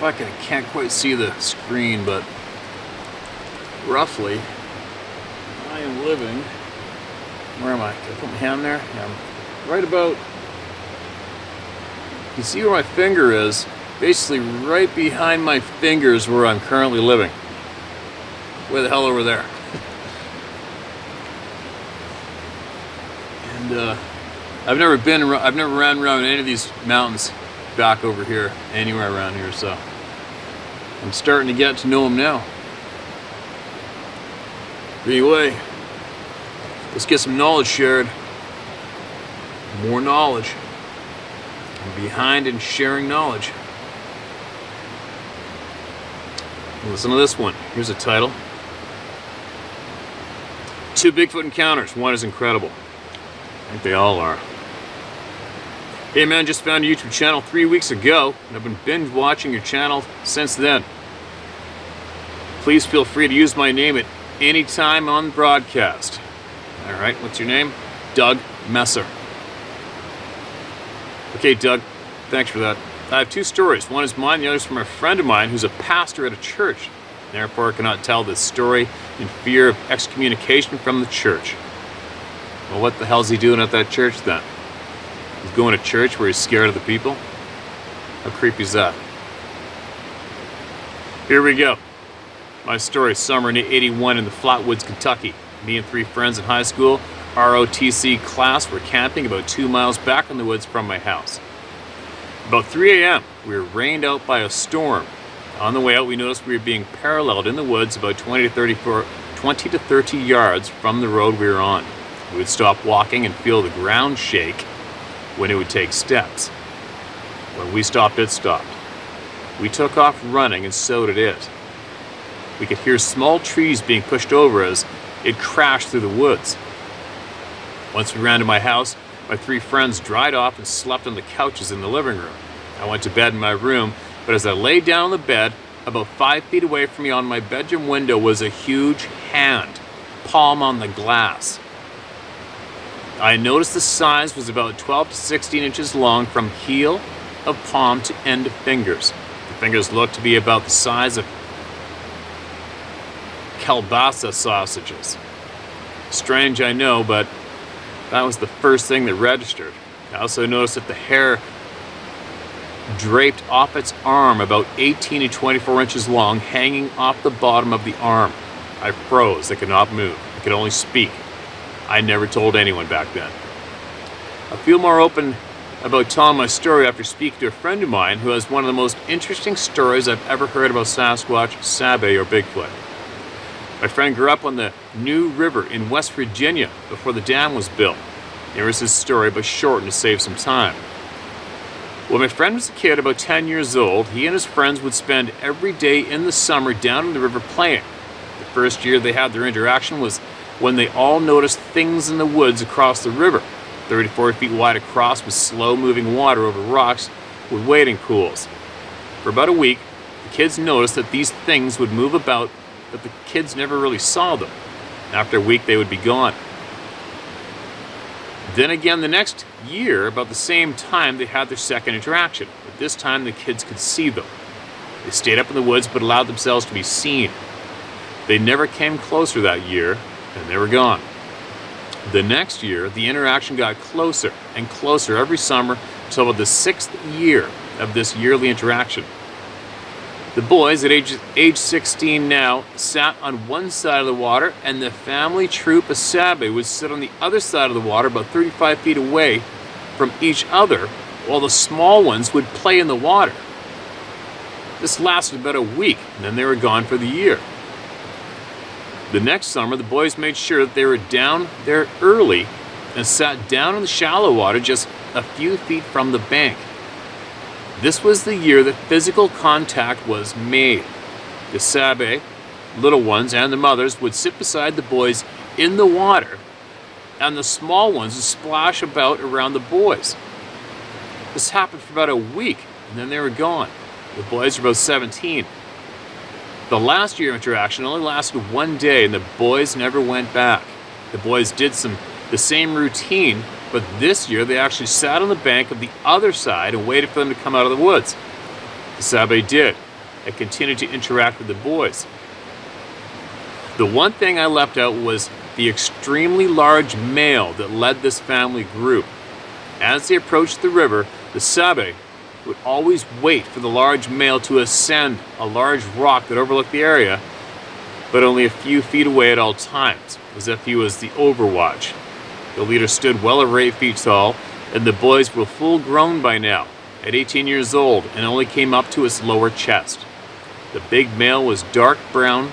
Fuck, I can't quite see the screen, but roughly, I am living. Where am I? Can I put my hand there? Yeah, I'm right about. You can see where my finger is. Basically, right behind my fingers, where I'm currently living. Way the hell over there. And I've never ran around any of these mountains back over here, anywhere around here, so I'm starting to get to know them now. Anyway, let's get some knowledge shared. More knowledge. I'm behind in sharing knowledge. Listen to this one. Here's a title. 2 Bigfoot encounters. One is incredible. I think they all are. Hey man, just found a YouTube channel 3 weeks ago, and I've been binge watching your channel since then. Please feel free to use my name at any time on the broadcast. Alright, what's your name? Doug Messer. Okay, Doug, thanks for that. I have 2 stories. One is mine, the other is from a friend of mine who's a pastor at a church. Therefore, I cannot tell this story in fear of excommunication from the church. Well, what the hell is he doing at that church then? He's going to church where he's scared of the people? How creepy is that? Here we go. My story, summer in '81 in the Flatwoods, Kentucky. Me and 3 friends in high school, ROTC class, were camping about 2 miles back in the woods from my house. About 3 a.m., we were rained out by a storm. On the way out, we noticed we were being paralleled in the woods about 20 to 30 yards from the road we were on. We would stop walking and feel the ground shake when it would take steps. When we stopped, it stopped. We took off running, and so did it. We could hear small trees being pushed over as it crashed through the woods. Once we ran to my house, my 3 friends dried off and slept on the couches in the living room. I went to bed in my room, but as I lay down on the bed, about 5 feet away from me on my bedroom window was a huge hand, palm on the glass. I noticed the size was about 12 to 16 inches long from heel of palm to end of fingers. The fingers looked to be about the size of kielbasa sausages. Strange, I know, but that was the first thing that registered. I also noticed that the hair draped off its arm about 18 to 24 inches long, hanging off the bottom of the arm. I froze. I could not move. I could only speak. I never told anyone back then. I feel more open about telling my story after speaking to a friend of mine who has one of the most interesting stories I've ever heard about Sasquatch, Sabe, or Bigfoot. My friend grew up on the New River in West Virginia before the dam was built. Here is his story, but shortened to save some time. When my friend was a kid, about 10 years old, he and his friends would spend every day in the summer down in the river playing. The first year they had their interaction was when they all noticed things in the woods across the river, 34 feet wide across with slow-moving water over rocks with wading pools. For about a week, the kids noticed that these things would move about, but the kids never really saw them. After a week, they would be gone. Then again, the next year, about the same time, they had their second interaction, but this time the kids could see them. They stayed up in the woods but allowed themselves to be seen. They never came closer that year, and they were gone. The next year, the interaction got closer and closer every summer until about the 6th year of this yearly interaction. The boys, at age 16 now, sat on one side of the water, and the family troop of Sabe would sit on the other side of the water about 35 feet away from each other, while the small ones would play in the water. This lasted about a week, and then they were gone for the year. The next summer, the boys made sure that they were down there early and sat down in the shallow water just a few feet from the bank. This was the year that physical contact was made. The Sabe, little ones, and the mothers would sit beside the boys in the water, and the small ones would splash about around the boys. This happened for about a week, and then they were gone. The boys were about 17. The last year of interaction only lasted one day, and the boys never went back. The boys did the same routine, but this year they actually sat on the bank of the other side and waited for them to come out of the woods. The Sabe did. and continued to interact with the boys. The one thing I left out was the extremely large male that led this family group. As they approached the river, the Sabe would always wait for the large male to ascend a large rock that overlooked the area, but only a few feet away at all times, as if he was the overwatch. The leader stood well over 8 feet tall, and the boys were full grown by now, at 18 years old, and only came up to his lower chest. The big male was dark brown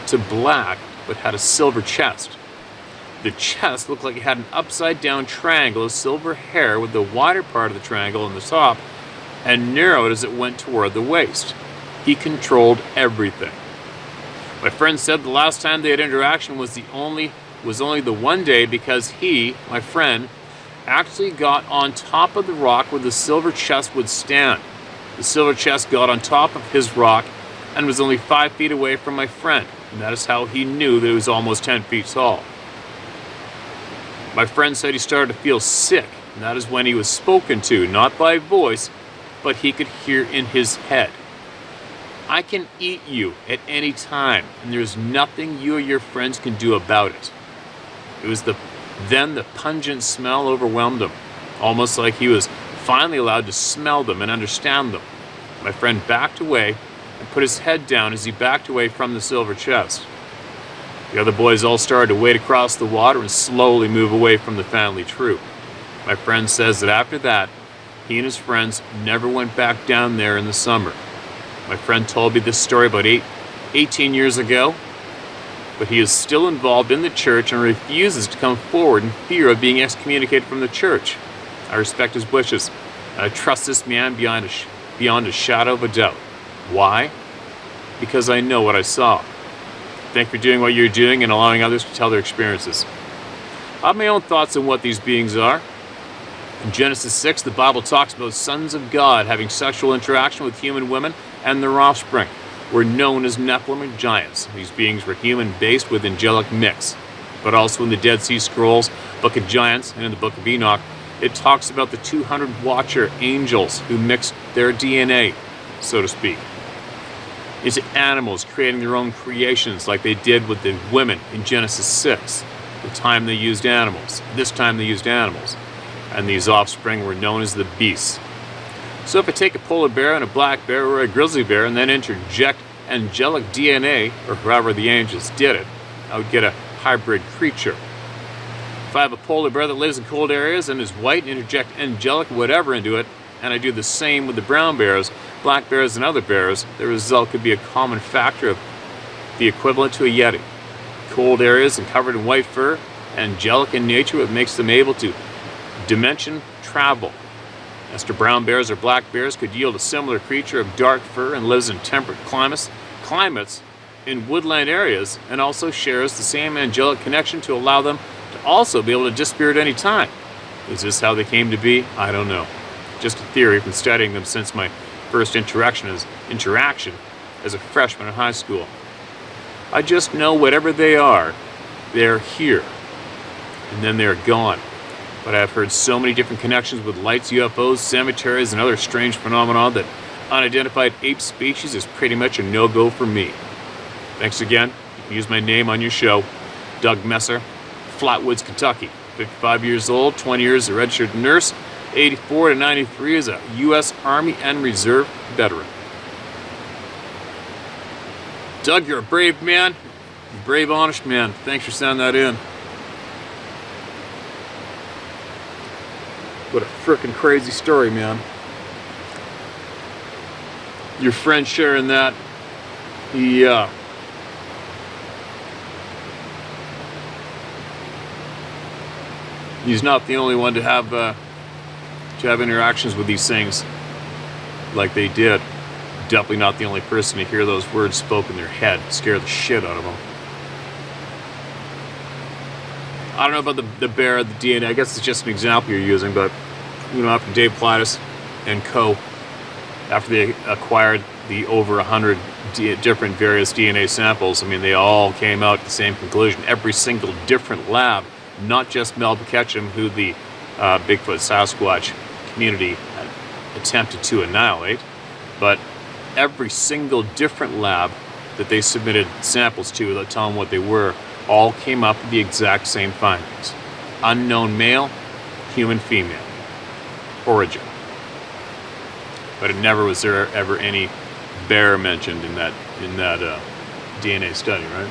to black, but had a silver chest. The chest looked like it had an upside-down triangle of silver hair with the wider part of the triangle on the top and narrowed as it went toward the waist. He controlled everything. My friend said the last time they had interaction was only the one day because he, my friend, actually got on top of the rock where the silver chest would stand. The silver chest got on top of his rock and was only 5 feet away from my friend, and that is how he knew that he was almost 10 feet tall. My friend said he started to feel sick, and that is when he was spoken to, not by voice, but he could hear in his head. I can eat you at any time, and there's nothing you or your friends can do about it. It was then the pungent smell overwhelmed him, almost like he was finally allowed to smell them and understand them. My friend backed away and put his head down as he backed away from the silver chest. The other boys all started to wade across the water and slowly move away from the family troop. My friend says that after that, he and his friends never went back down there in the summer. My friend told me this story about 18 years ago, but he is still involved in the church and refuses to come forward in fear of being excommunicated from the church. I respect his wishes, and I trust this man beyond a shadow of a doubt. Why? Because I know what I saw. Thank you for doing what you're doing and allowing others to tell their experiences. I have my own thoughts on what these beings are. In Genesis 6, the Bible talks about sons of God having sexual interaction with human women and their offspring, were known as Nephilim or giants. These beings were human-based with angelic mix. But also in the Dead Sea Scrolls, Book of Giants, and in the Book of Enoch, it talks about the 200 Watcher angels who mixed their DNA, so to speak, into animals, creating their own creations like they did with the women in Genesis 6. This time they used animals. And these offspring were known as the beasts. So if I take a polar bear and a black bear or a grizzly bear and then interject angelic DNA, or however the angels did it, I would get a hybrid creature. If I have a polar bear that lives in cold areas and is white and interject angelic whatever into it, and I do the same with the brown bears, black bears, and other bears, the result could be a common factor of the equivalent to a Yeti. Cold areas and covered in white fur, angelic in nature, what makes them able to dimension travel. As to brown bears or black bears could yield a similar creature of dark fur and lives in temperate climates in woodland areas, and also shares the same angelic connection to allow them to also be able to disappear at any time. Is this how they came to be? I don't know. Just a theory from studying them since my first interaction as a freshman in high school. I just know whatever they are, they're here, and then they're gone. But I've heard so many different connections with lights, UFOs, cemeteries, and other strange phenomena that unidentified ape species is pretty much a no-go for me. Thanks again. You can use my name on your show. Doug Messer, Flatwoods, Kentucky. 55 years old, 20 years as a registered nurse, 84 to 93 as a U.S. Army and Reserve veteran. Doug, you're a brave man. A brave, honest man. Thanks for sending that in. What a frickin' crazy story, man. Your friend sharing that, he's not the only one to have interactions with these things like they did. Definitely not the only person to hear those words spoken in their head, scare the shit out of them. I don't know about the bear, the DNA. I guess it's just an example you're using, but after Dave Plattis and co., after they acquired the over 100 different various DNA samples, they all came out to the same conclusion. Every single different lab, not just Melba Ketchum, who the Bigfoot Sasquatch community had attempted to annihilate, but every single different lab that they submitted samples to without telling what they were, all came up with the exact same findings. Unknown male, human female, origin. But it never was there ever any bear mentioned in that DNA study, right?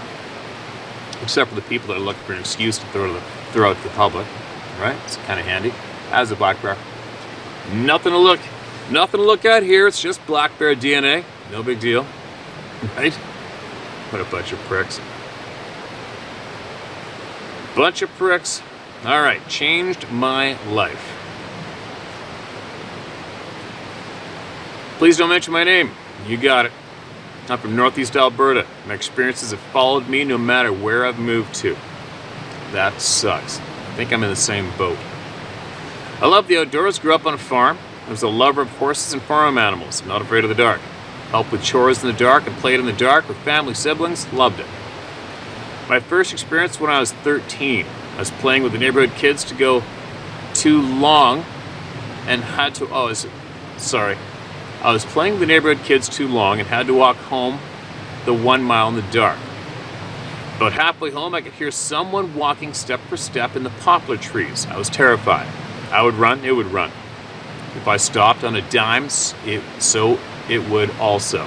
Except for the people that are looking for an excuse to throw out to the public, right? It's kind of handy. As a black bear, nothing to look at here. It's just black bear DNA. No big deal, right? What a bunch of pricks. Bunch of pricks. All right, changed my life. Please don't mention my name. You got it. I'm from Northeast Alberta. My experiences have followed me no matter where I've moved to. That sucks. I think I'm in the same boat. I love the outdoors, grew up on a farm. I was a lover of horses and farm animals, not afraid of the dark. Helped with chores in the dark and played in the dark with family siblings, loved it. My first experience when I was 13, I was playing with the neighborhood kids to go too long and had to, I was playing with the neighborhood kids too long and had to walk home the 1 mile in the dark. About halfway home, I could hear someone walking step for step in the poplar trees. I was terrified. I would run, it would run. If I stopped on a dime, it would also.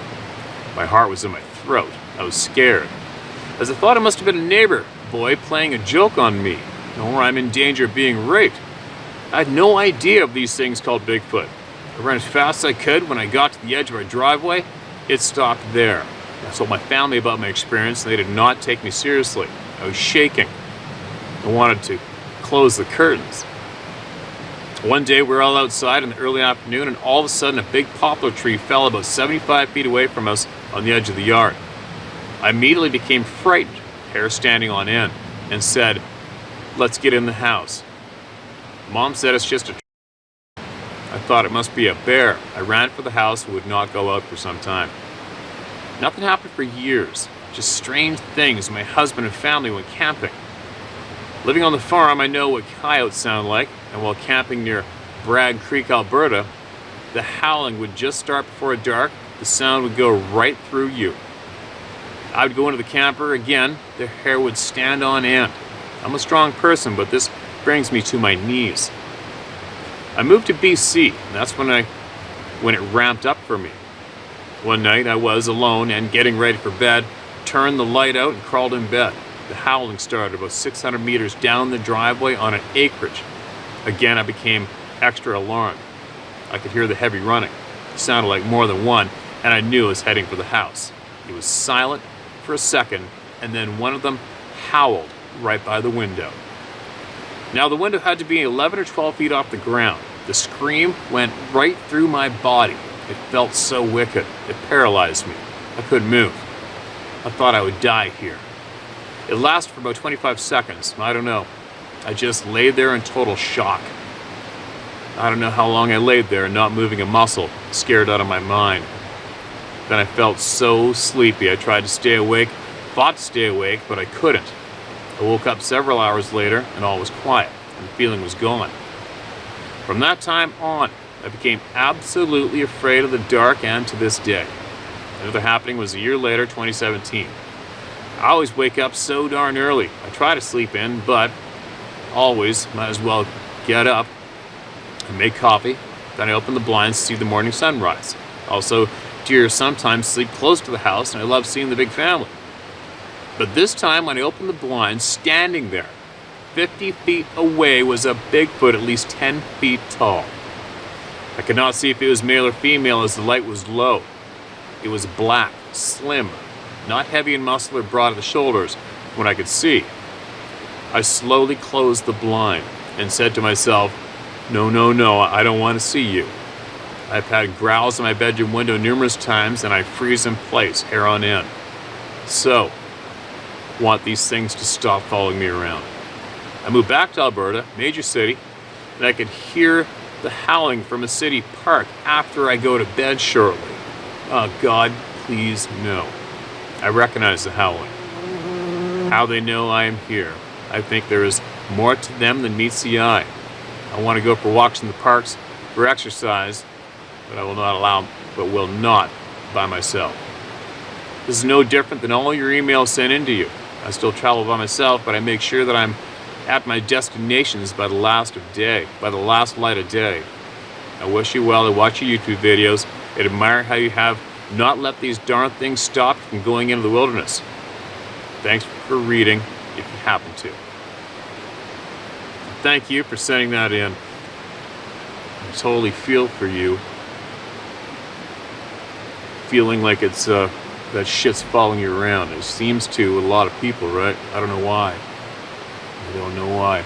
My heart was in my throat. I was scared, as I thought it must have been a neighbor boy playing a joke on me, or I'm in danger of being raped. I had no idea of these things called Bigfoot. I ran as fast as I could. When I got to the edge of our driveway, it stopped there. I told my family about my experience, and they did not take me seriously. I was shaking. I wanted to close the curtains. One day we were all outside in the early afternoon, and all of a sudden a big poplar tree fell about 75 feet away from us on the edge of the yard. I immediately became frightened, hair standing on end, and said, "Let's get in the house." Mom said it's just a tree. I thought it must be a bear. I ran for the house and would not go out for some time. Nothing happened for years, just strange things. My husband and family went camping. Living on the farm, I know what coyotes sound like, and while camping near Bragg Creek, Alberta, the howling would just start before dark. The sound would go right through you. I would go into the camper again, their hair would stand on end. I'm a strong person, but this brings me to my knees. I moved to BC, and that's when it ramped up for me. One night I was alone and getting ready for bed, turned the light out and crawled in bed. The howling started about 600 meters down the driveway on an acreage. Again, I became extra alarmed. I could hear the heavy running. It sounded like more than one, and I knew it was heading for the house. It was silent for a second, and then one of them howled right by the window. Now, the window had to be 11 or 12 feet off the ground. The scream went right through my body. It felt so wicked. It paralyzed me. I couldn't move. I thought I would die here. It lasted for about 25 seconds. I don't know. I just lay there in total shock. I don't know how long I laid there, not moving a muscle, scared out of my mind. Then I felt so sleepy. I tried to stay awake, fought to stay awake, but I couldn't. I woke up several hours later, and all was quiet, and the feeling was gone. From that time on, I became absolutely afraid of the dark, and to this day. Another happening was a year later, 2017. I always wake up so darn early. I try to sleep in, but always might as well get up and make coffee. Then I open the blinds to see the morning sunrise. Also, deer sometimes sleep close to the house, and I love seeing the big family. But this time, when I opened the blinds, standing there, 50 feet away, was a Bigfoot at least 10 feet tall. I could not see if it was male or female as the light was low. It was black, slim, not heavy and muscular, broad at the shoulders, from what I could see. I slowly closed the blind and said to myself, no, I don't want to see you. I've had growls in my bedroom window numerous times, and I freeze in place, hair on end. So, want these things to stop following me around. I moved back to Alberta, major city, and I could hear the howling from a city park after I go to bed shortly. Oh God, please no. I recognize the howling. How they know I am here. I think there is more to them than meets the eye. I want to go for walks in the parks, for exercise, but will not by myself. This is no different than all your emails sent into you. I still travel by myself, but I make sure that I'm at my destinations by the last light of day. I wish you well. I watch your YouTube videos. I admire how you have not let these darn things stop you from going into the wilderness. Thanks for reading, if you happen to. Thank you for sending that in. I totally feel for you. Feeling like it's that shit's following you around. It seems to a lot of people, right? I don't know why. I don't know why.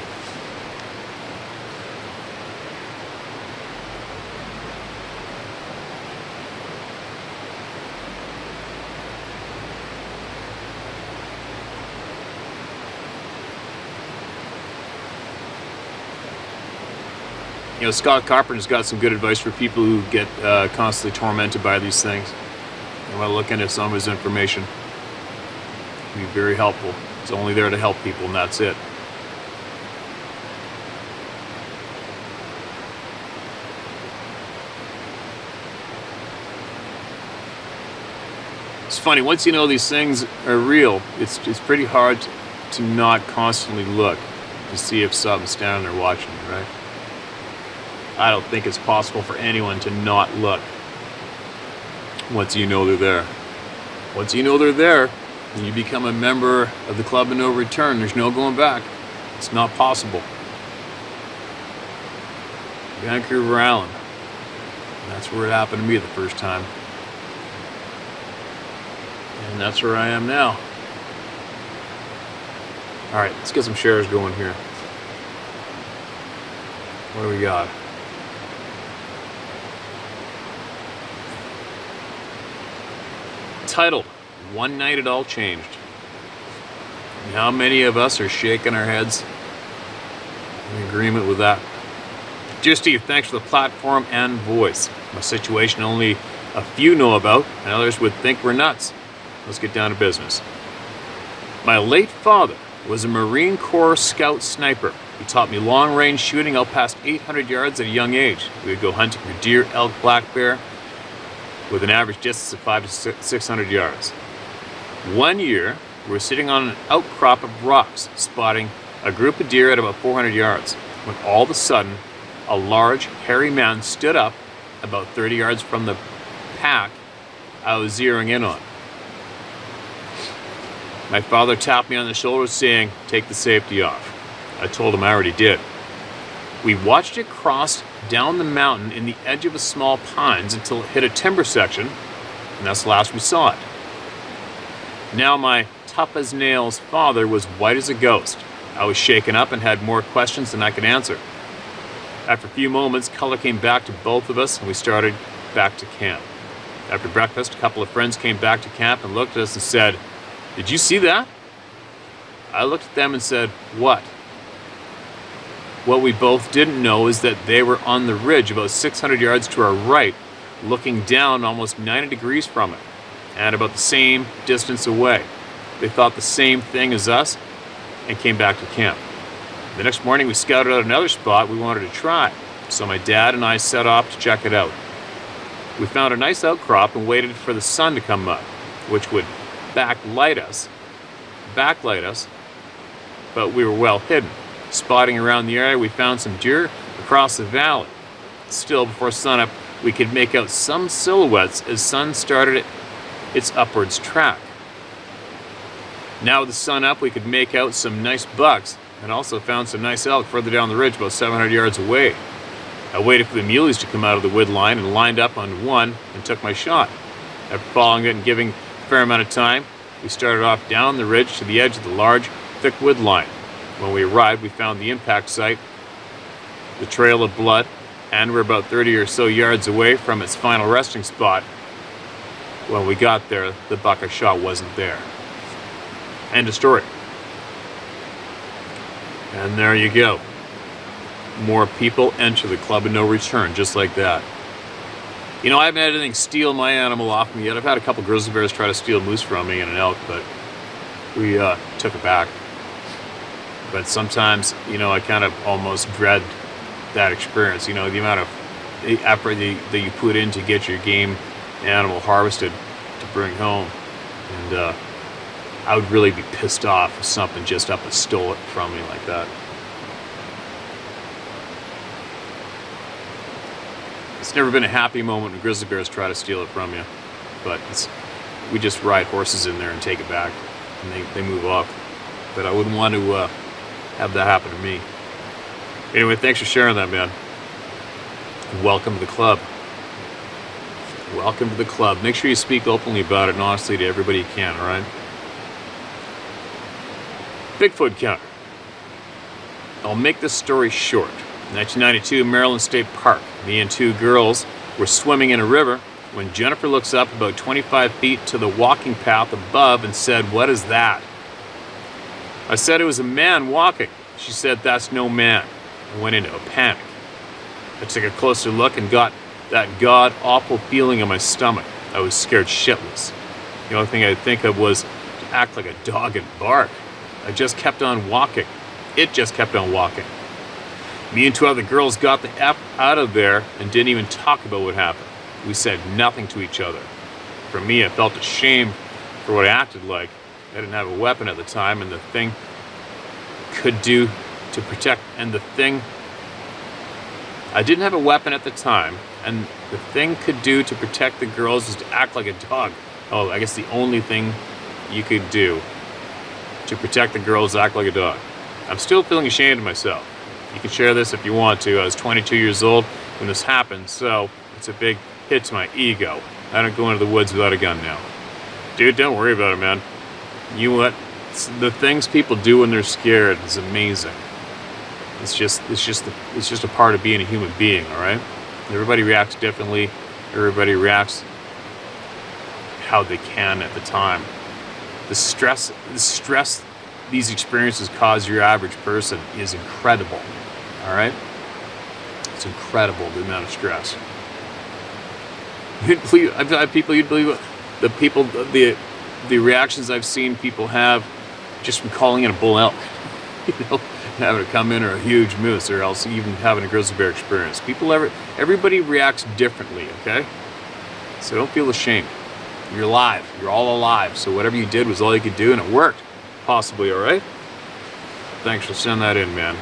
You know, Scott Carpenter's got some good advice for people who get constantly tormented by these things. I want to look into some of his information. It'll be very helpful. It's only there to help people, and that's it. It's funny, once you know these things are real, it's pretty hard to not constantly look to see if something's standing there watching you, right? I don't think it's possible for anyone to not look once you know they're there. Once you know they're there, and you become a member of the Club of No Return, there's no going back. It's not possible. Vancouver Island. That's where it happened to me the first time. And that's where I am now. Alright, let's get some shares going here. What do we got? Titled, One Night It All Changed. And how many of us are shaking our heads in agreement with that? Dear Steve, thanks for the platform and voice. My situation only a few know about, and others would think we're nuts. Let's get down to business. My late father was a Marine Corps Scout sniper. He taught me long-range shooting out past 800 yards at a young age. We would go hunting for deer, elk, black bear, with an average distance of 500 to 600 yards. One year, we were sitting on an outcrop of rocks, spotting a group of deer at about 400 yards, when all of a sudden, a large, hairy man stood up about 30 yards from the pack I was zeroing in on. My father tapped me on the shoulder saying, "Take the safety off." I told him I already did. We watched it cross down the mountain in the edge of a small pines until it hit a timber section, and that's the last we saw it. Now my tough-as-nails father was white as a ghost. I was shaken up and had more questions than I could answer. After a few moments, color came back to both of us, and we started back to camp. After breakfast, a couple of friends came back to camp and looked at us and said, "Did you see that?" I looked at them and said, "What?" What we both didn't know is that they were on the ridge about 600 yards to our right, looking down almost 90 degrees from it, and about the same distance away. They thought the same thing as us and came back to camp. The next morning we scouted out another spot we wanted to try, so my dad and I set off to check it out. We found a nice outcrop and waited for the sun to come up, which would backlight us, but we were well hidden. Spotting around the area, we found some deer across the valley. Still, before sunup, we could make out some silhouettes as sun started its upwards track. Now with the sun up, we could make out some nice bucks and also found some nice elk further down the ridge about 700 yards away. I waited for the muleys to come out of the wood line and lined up on one and took my shot. After following it and giving a fair amount of time, we started off down the ridge to the edge of the large, thick wood line. When we arrived, we found the impact site, the trail of blood, and we're about 30 or so yards away from its final resting spot. When we got there, the buck I shot wasn't there. End of story. And there you go. More people enter the Club of No Return, just like that. You know, I haven't had anything steal my animal off me yet. I've had a couple grizzly bears try to steal moose from me and an elk, but we took it back. But sometimes, you know, I kind of almost dread that experience. You know, the amount of effort that you put in to get your game animal harvested to bring home. And I would really be pissed off if something just up and stole it from me like that. It's never been a happy moment when grizzly bears try to steal it from you, but we just ride horses in there and take it back, and they move off. But I wouldn't want to have that happen to me. Anyway, thanks for sharing that, man. Welcome to the club. Welcome to the club. Make sure you speak openly about it and honestly to everybody you can, all right? Bigfoot counter. I'll make this story short. 1992, Maryland State Park. Me and two girls were swimming in a river when Jennifer looks up about 25 feet to the walking path above and said, "What is that?" I said it was a man walking. She said, "That's no man." I went into a panic. I took a closer look and got that god-awful feeling in my stomach. I was scared shitless. The only thing I could think of was to act like a dog and bark. I just kept on walking. It just kept on walking. Me and two other girls got the F out of there and didn't even talk about what happened. We said nothing to each other. For me, I felt ashamed for what I acted like. I didn't have a weapon at the time, and the thing could do to protect, I didn't have a weapon at the time, and the thing could do to protect the girls was to act like a dog. Oh, I guess the only thing you could do to protect the girls is act like a dog. I'm still feeling ashamed of myself. You can share this if you want to. I was 22 years old when this happened, so it's a big hit to my ego. I don't go into the woods without a gun now. Dude, don't worry about it, man. You know what? The things people do when they're scared is amazing. It's just a part of being a human being, all right? Everybody reacts differently. Everybody reacts how they can at the time. The stress these experiences cause your average person is incredible. All right? It's incredible, the amount of stress. You'd believe the reactions I've seen people have just from calling in a bull elk, having it come in, or a huge moose, or else even having a grizzly bear experience. Everybody reacts differently, okay? So don't feel ashamed. You're alive. You're all alive. So whatever you did was all you could do, and it worked. Possibly, all right? Thanks for sending that in, man.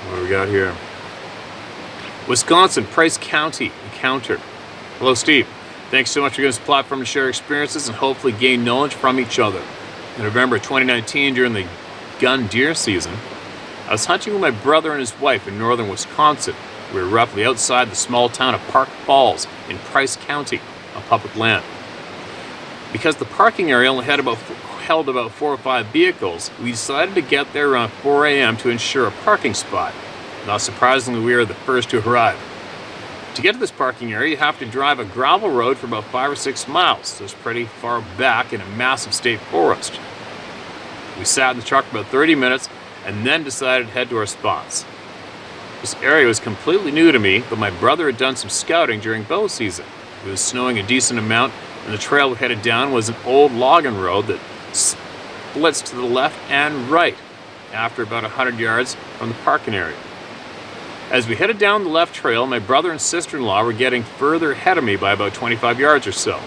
What do we got here? Wisconsin, Price County encounter. Hello, Steve. Thanks so much for giving us a platform to share experiences and hopefully gain knowledge from each other. In November 2019, during the gun deer season, I was hunting with my brother and his wife in northern Wisconsin. We were roughly outside the small town of Park Falls in Price County on public land. Because the parking area only held about 4 or 5 vehicles, we decided to get there around 4 a.m. to ensure a parking spot. Not surprisingly, we were the first to arrive. To get to this parking area, you have to drive a gravel road for about 5 or 6 miles, so it's pretty far back in a massive state forest. We sat in the truck for about 30 minutes and then decided to head to our spots. This area was completely new to me, but my brother had done some scouting during bow season. It was snowing a decent amount, and the trail we headed down was an old logging road that splits to the left and right after about 100 yards from the parking area. As we headed down the left trail, my brother and sister-in-law were getting further ahead of me by about 25 yards or so.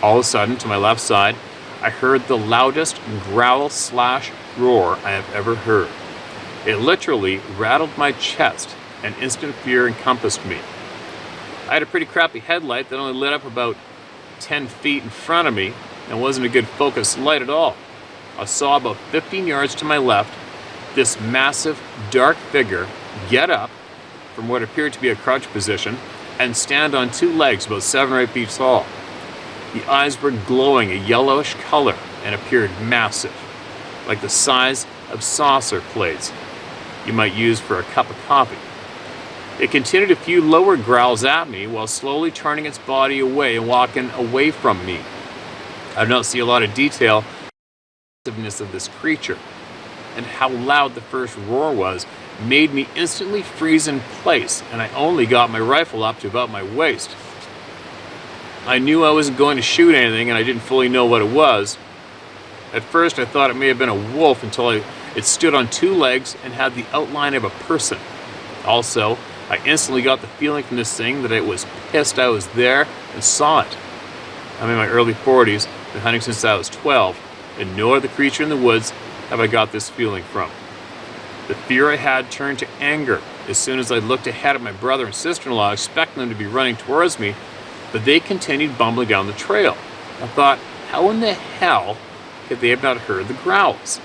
All of a sudden, to my left side, I heard the loudest growl/roar I have ever heard. It literally rattled my chest, and instant fear encompassed me. I had a pretty crappy headlight that only lit up about 10 feet in front of me and wasn't a good focus light at all. I saw about 15 yards to my left this massive dark figure get up from what appeared to be a crouch position and stand on 2 legs about 7 or 8 feet tall. The eyes were glowing a yellowish color and appeared massive, like the size of saucer plates you might use for a cup of coffee. It continued a few lower growls at me while slowly turning its body away and walking away from me. I did not see a lot of detail of this creature, and how loud the first roar was made me instantly freeze in place, and I only got my rifle up to about my waist. I knew I wasn't going to shoot anything, and I didn't fully know what it was. At first I thought it may have been a wolf until it stood on 2 legs and had the outline of a person. Also, I instantly got the feeling from this thing that it was pissed I was there and saw it. I'm in my early 40s, been hunting since I was 12, and no other creature in the woods have I got this feeling from. The fear I had turned to anger as soon as I looked ahead at my brother and sister-in-law, expecting them to be running towards me, but they continued bumbling down the trail. I thought, how in the hell could they have not heard the growls?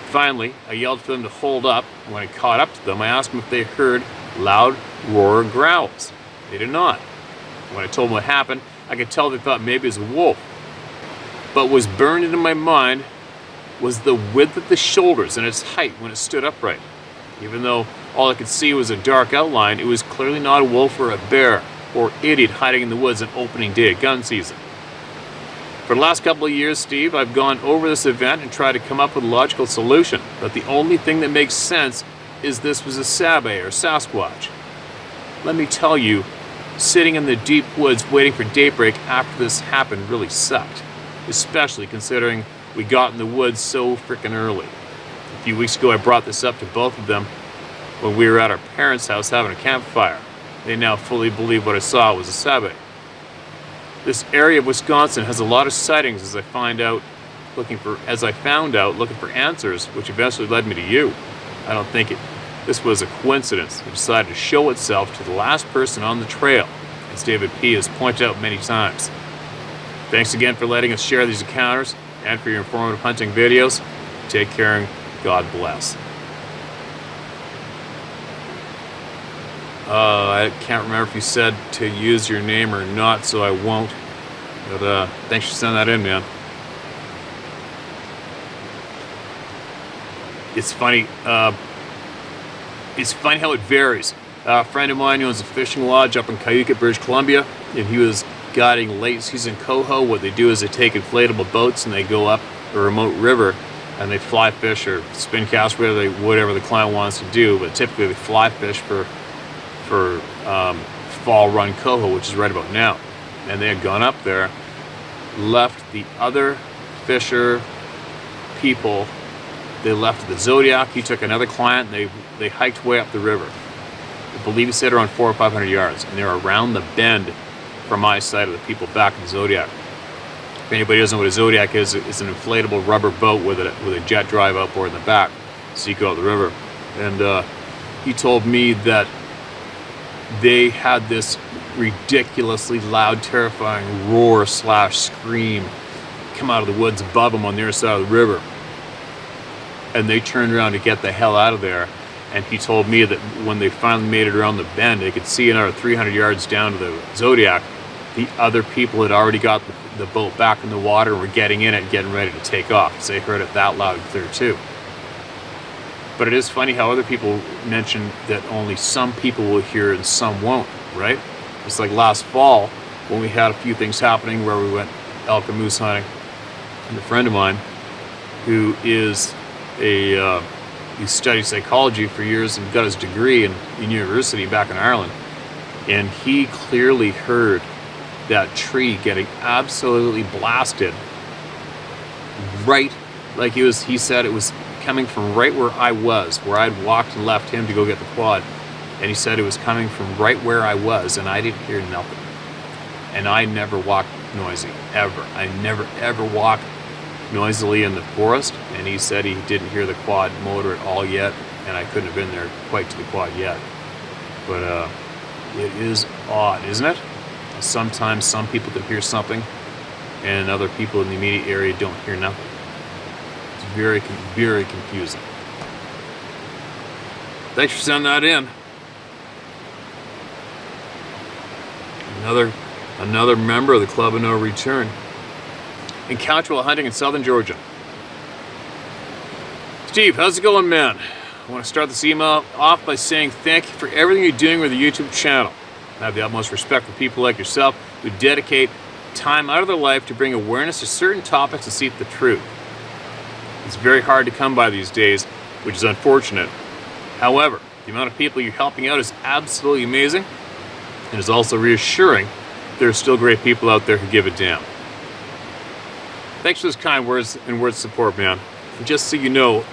Finally, I yelled for them to hold up, and when I caught up to them, I asked them if they heard loud roar growls. They did not. When I told them what happened, I could tell they thought maybe it was a wolf. But what was burned into my mind was the width of the shoulders and its height when it stood upright. Even though all I could see was a dark outline, it was clearly not a wolf or a bear or idiot hiding in the woods on opening day of gun season. For the last couple of years, Steve, I've gone over this event and tried to come up with a logical solution, but the only thing that makes sense is this was a Sabe or Sasquatch. Let me tell you, sitting in the deep woods waiting for daybreak after this happened really sucked, especially considering we got in the woods so frickin' early. A few weeks ago I brought this up to both of them when we were at our parents' house having a campfire. They now fully believe what I saw was a Sabe. This area of Wisconsin has a lot of sightings as I found out looking for answers, which eventually led me to you. I don't think this was a coincidence. It decided to show itself to the last person on the trail, as David P. has pointed out many times. Thanks again for letting us share these encounters and for your informative hunting videos. Take care and God bless. I can't remember if you said to use your name or not, so I won't. But thanks for sending that in, man. It's funny. It's funny how it varies. A friend of mine who owns a fishing lodge up in Cayuga, British Columbia, and he was guiding late season coho. What they do is they take inflatable boats and they go up a remote river and they fly fish or spin cast, whatever the client wants to do. But typically they fly fish for fall run coho, which is right about now. And they had gone up there, left the other fisher people. They left the Zodiac. He took another client. And they hiked way up the river. I believe he said around 400 or 500 yards, and they're around the bend from my side of the people back in the Zodiac. If anybody doesn't know what a Zodiac is, it's an inflatable rubber boat with a jet drive outboard in the back, so you go up the river. And he told me that they had this ridiculously loud, terrifying roar / scream come out of the woods above them on the other side of the river. And they turned around to get the hell out of there. And he told me that when they finally made it around the bend, they could see another 300 yards down to the Zodiac. The other people had already got the boat back in the water and were getting in it and getting ready to take off, because they heard it that loud and clear too. But it is funny how other people mention that only some people will hear it and some won't, right? It's like last fall when we had a few things happening where we went elk and moose hunting. And a friend of mine who is he studied psychology for years and got his degree in university back in Ireland. And he clearly heard that tree getting absolutely blasted right, like he said it was coming from right where I was, where I'd walked and left him to go get the quad. And he said it was coming from right where I was, and I didn't hear nothing. And I never walk noisy, ever. I never ever walk noisily in the forest, and he said he didn't hear the quad motor at all yet, and I couldn't have been there quite to the quad yet. But it is odd, isn't it? Sometimes some people can hear something and other people in the immediate area don't hear nothing. It's very, very confusing. Thanks for sending that in. Another member of the Club of No Return. Encounter while hunting in southern Georgia. Steve, how's it going, man? I want to start this email off by saying thank you for everything you're doing with the YouTube channel. I have the utmost respect for people like yourself who dedicate time out of their life to bring awareness to certain topics and seek the truth. It's very hard to come by these days, which is unfortunate. However, the amount of people you're helping out is absolutely amazing, and is also reassuring there are still great people out there who give a damn. Thanks for those kind words and words of support, man. And just so you know,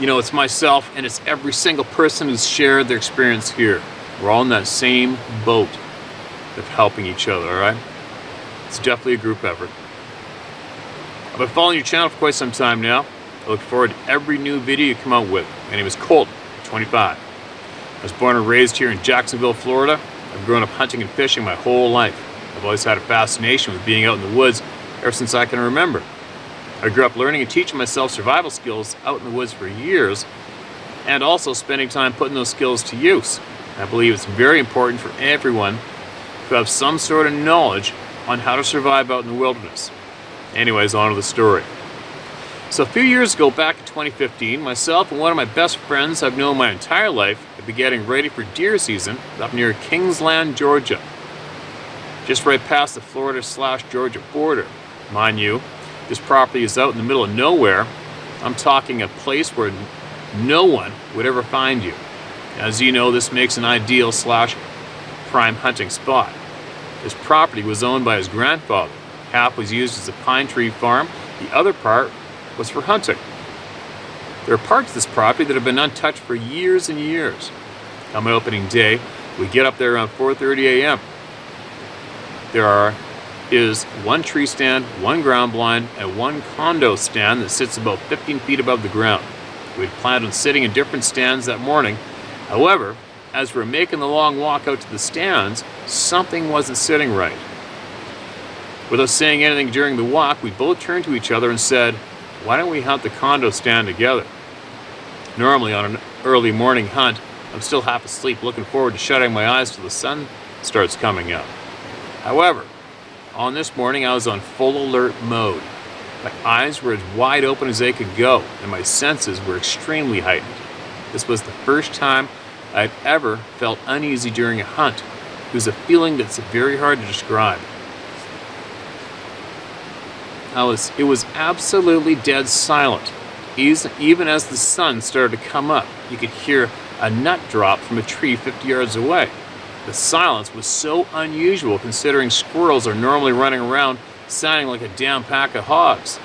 You know, it's myself and it's every single person who's shared their experience here. We're all in that same boat of helping each other, all right? It's definitely a group effort. I've been following your channel for quite some time now. I look forward to every new video you come out with. My name is Colton, 25. I was born and raised here in Jacksonville, Florida. I've grown up hunting and fishing my whole life. I've always had a fascination with being out in the woods ever since I can remember. I grew up learning and teaching myself survival skills out in the woods for years, and also spending time putting those skills to use. I believe it's very important for everyone to have some sort of knowledge on how to survive out in the wilderness. Anyways, on to the story. So a few years ago, back in 2015, myself and one of my best friends I've known my entire life had been getting ready for deer season up near Kingsland, Georgia. Just right past the Florida/Georgia border. Mind you, this property is out in the middle of nowhere. I'm talking a place where no one would ever find you. As you know, this makes an ideal/prime hunting spot. This property was owned by his grandfather. Half was used as a pine tree farm, the other part was for hunting. There are parts of this property that have been untouched for years and years. On my opening day, we get up there around 4:30 a.m. There is one tree stand, one ground blind, and one condo stand that sits about 15 feet above the ground. We had planned on sitting in different stands that morning. However, as we were making the long walk out to the stands, something wasn't sitting right. Without saying anything during the walk, we both turned to each other and said, "Why don't we hunt the condo stand together?" Normally on an early morning hunt, I'm still half asleep looking forward to shutting my eyes till the sun starts coming up. However, on this morning I was on full alert mode. My eyes were as wide open as they could go, and my senses were extremely heightened. This was the first time I'd ever felt uneasy during a hunt. It was a feeling that's very hard to describe. It was absolutely dead silent. Even as the sun started to come up, you could hear a nut drop from a tree 50 yards away. The silence was so unusual considering squirrels are normally running around sounding like a damn pack of hogs.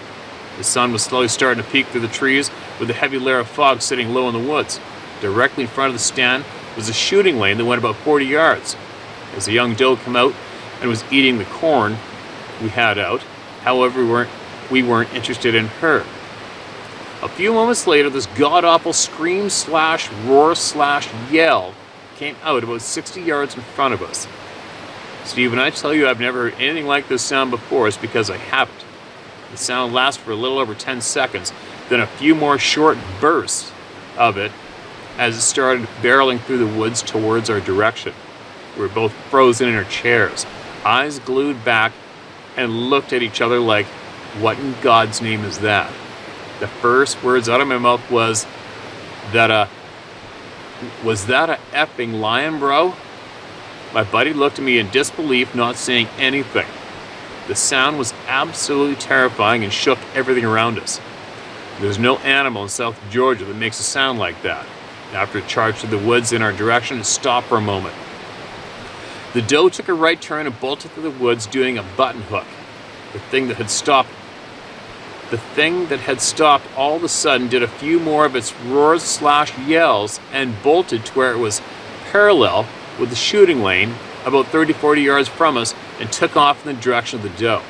The sun was slowly starting to peek through the trees with a heavy layer of fog sitting low in the woods. Directly in front of the stand was a shooting lane that went about 40 yards. As a young doe came out and was eating the corn we had out, however, we weren't interested in her. A few moments later, this god-awful scream/roar/yell came out about 60 yards in front of us. Steve, when I tell you I've never heard anything like this sound before, it's because I haven't. The sound lasted for a little over 10 seconds, then a few more short bursts of it as it started barreling through the woods towards our direction. We were both frozen in our chairs, eyes glued back, and looked at each other like, what in God's name is that? The first words out of my mouth was that a effing lion, bro? My buddy looked at me in disbelief, not saying anything. The sound was absolutely terrifying and shook everything around us. There's no animal in south Georgia that makes a sound like that. After it charged through the woods in our direction, it stopped for a moment. The doe took a right turn and bolted through the woods doing a button hook. The thing that had stopped all of a sudden did a few more of its roars/yells and bolted to where it was parallel with the shooting lane about 30-40 yards from us and took off in the direction of the doe.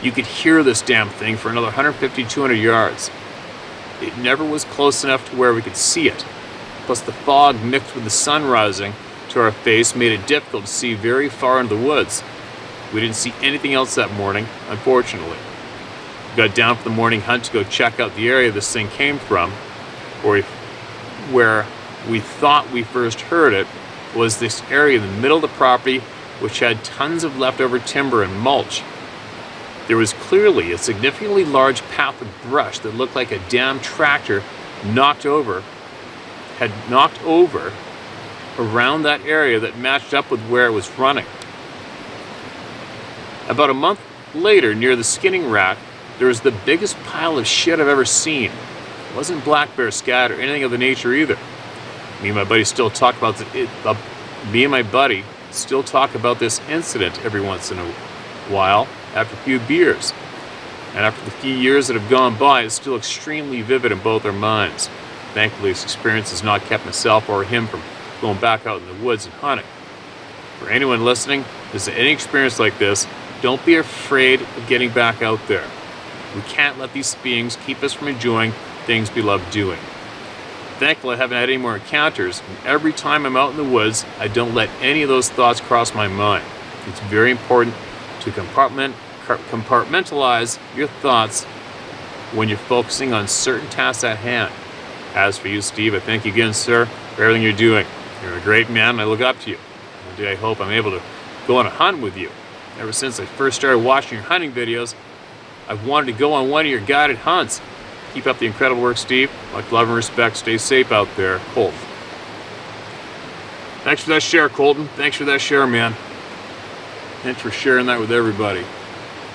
You could hear this damn thing for another 150-200 yards. It never was close enough to where we could see it. Plus the fog mixed with the sun rising to our face made it difficult to see very far into the woods. We didn't see anything else that morning, unfortunately. We got down for the morning hunt to go check out the area this thing came from, where we thought we first heard it was this area in the middle of the property which had tons of leftover timber and mulch. There was clearly a significantly large path of brush that looked like a damn tractor had knocked over around that area that matched up with where it was running. About a month later, near the skinning rack, there was the biggest pile of shit I've ever seen. It wasn't black bear scat or anything of the nature either. Me and my buddy still talk about this incident every once in a while after a few beers. And after the few years that have gone by, it's still extremely vivid in both our minds. Thankfully, this experience has not kept myself or him from going back out in the woods and hunting. For anyone listening, if there's any experience like this, don't be afraid of getting back out there. We can't let these beings keep us from enjoying things we love doing. Thankfully, I haven't had any more encounters, and every time I'm out in the woods, I don't let any of those thoughts cross my mind. It's very important to compartmentalize your thoughts when you're focusing on certain tasks at hand. As for you, Steve, I thank you again, sir, for everything you're doing. You're a great man, and I look up to you. One day I hope I'm able to go on a hunt with you. Ever since I first started watching your hunting videos, I've wanted to go on one of your guided hunts. Keep up the incredible work, Steve. Much love and respect. Stay safe out there. Colton. Thanks for that share, Colton. Thanks for that share, man. Thanks for sharing that with everybody.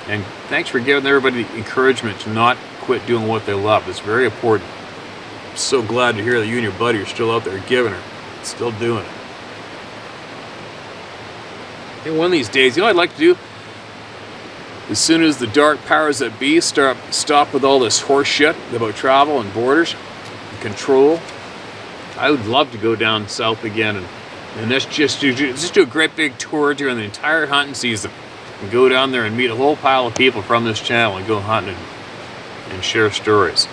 And thanks for giving everybody the encouragement to not quit doing what they love. It's very important. I'm so glad to hear that you and your buddy are still out there giving her. Still doing it. And one of these days, you know what I'd like to do? As soon as the dark powers that be stop with all this horse shit about travel and borders and control, I would love to go down south again and just do a great big tour during the entire hunting season and go down there and meet a whole pile of people from this channel and go hunting and share stories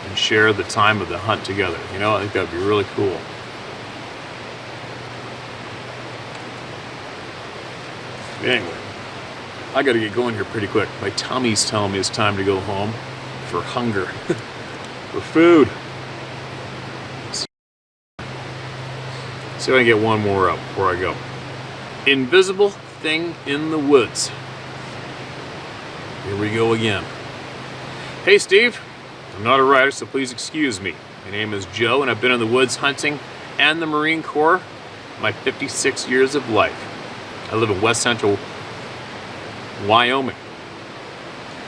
and share the time of the hunt together. You know, I think that'd be really cool. Anyway, I gotta get going here pretty quick. My tummy's telling me it's time to go home for hunger, for food. See if I can get one more up before I go. Invisible thing in the woods. Here we go again. Hey Steve, I'm not a writer, so please excuse me. My name is Joe, and I've been in the woods hunting and the Marine Corps my 56 years of life. I live in west central Wyoming.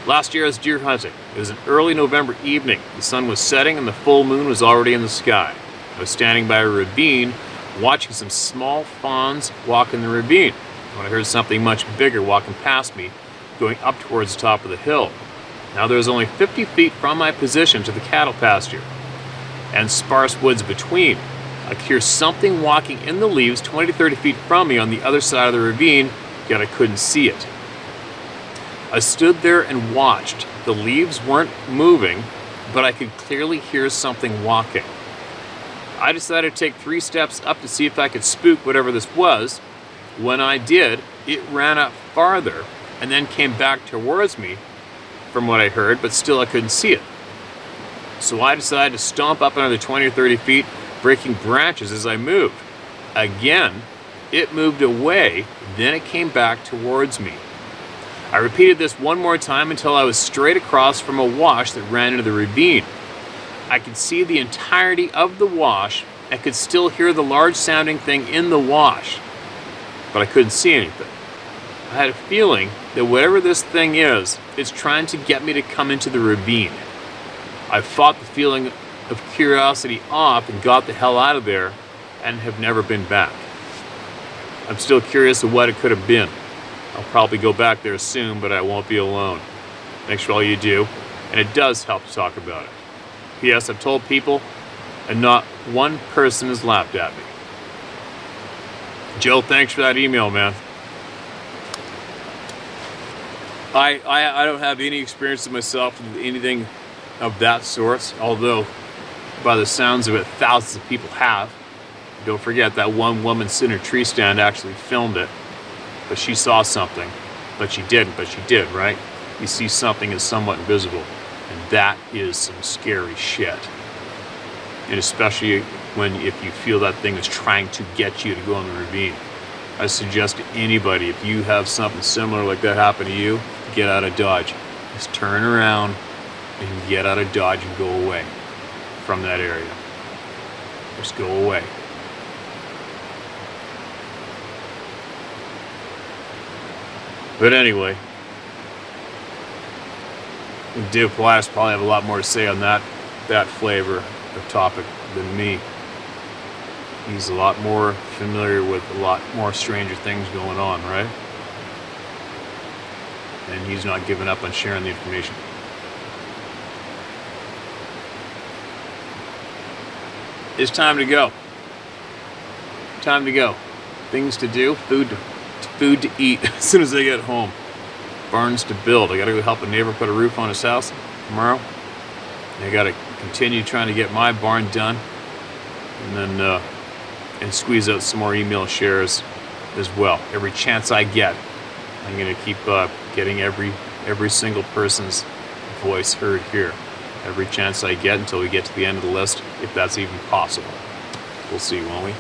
Last year I was deer hunting. It was an early November evening. The sun was setting and the full moon was already in the sky. I was standing by a ravine watching some small fawns walk in the ravine when I heard something much bigger walking past me, going up towards the top of the hill. Now there was only 50 feet from my position to the cattle pasture and sparse woods between. I could hear something walking in the leaves 20 to 30 feet from me on the other side of the ravine, yet I couldn't see it. I stood there and watched. The leaves weren't moving, but I could clearly hear something walking. I decided to take 3 steps up to see if I could spook whatever this was. When I did, it ran up farther and then came back towards me from what I heard, but still I couldn't see it. So I decided to stomp up another 20 or 30 feet, breaking branches as I moved. Again, it moved away, then it came back towards me. I repeated this one more time until I was straight across from a wash that ran into the ravine. I could see the entirety of the wash and could still hear the large sounding thing in the wash, but I couldn't see anything. I had a feeling that whatever this thing is, it's trying to get me to come into the ravine. I fought the feeling of curiosity off and got the hell out of there and have never been back. I'm still curious of what it could have been. I'll probably go back there soon, but I won't be alone. Thanks for all you do, and it does help to talk about it. P.S. I've told people, and not one person has laughed at me. Joe, thanks for that email, man. I don't have any experience of myself with anything of that sort, although by the sounds of it, thousands of people have. Don't forget that one woman sitting in a tree stand actually filmed it, but she saw something, but she didn't, but she did, right? You see something is somewhat invisible, and that is some scary shit. And especially if you feel that thing is trying to get you to go in the ravine. I suggest to anybody, if you have something similar like that happen to you, get out of Dodge. Just turn around and get out of Dodge and go away from that area. Just go away. But anyway, Dave Polaris probably have a lot more to say on that flavor of topic than me. He's a lot more familiar with a lot more stranger things going on, right? And he's not giving up on sharing the information. it's time to go. Time to go. Things to do, food to eat as soon as I get home. Barns to build. I gotta go help a neighbor put a roof on his house tomorrow. I gotta continue trying to get my barn done, and then and squeeze out some more email shares as well. Every chance I get, I'm gonna keep getting every single person's voice heard here. Every chance I get until we get to the end of the list, if that's even possible. We'll see, won't we?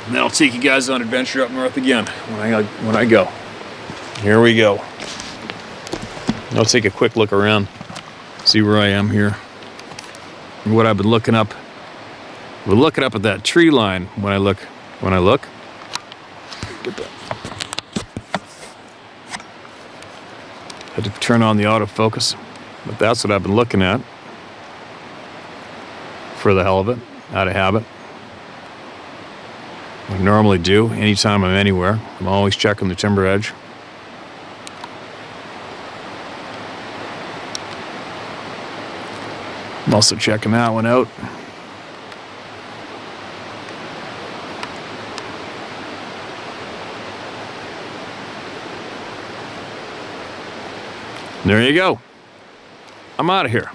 And then I'll take you guys on adventure up north again when I go. Here we go. I'll take a quick look around, see where I am here, and what I've been looking up. We're looking up at that tree line when I look. Had to turn on the autofocus, but that's what I've been looking at for the hell of it, out of habit. I normally do anytime I'm anywhere. I'm always checking the timber edge. I'm also checking that one out. There you go. I'm out of here.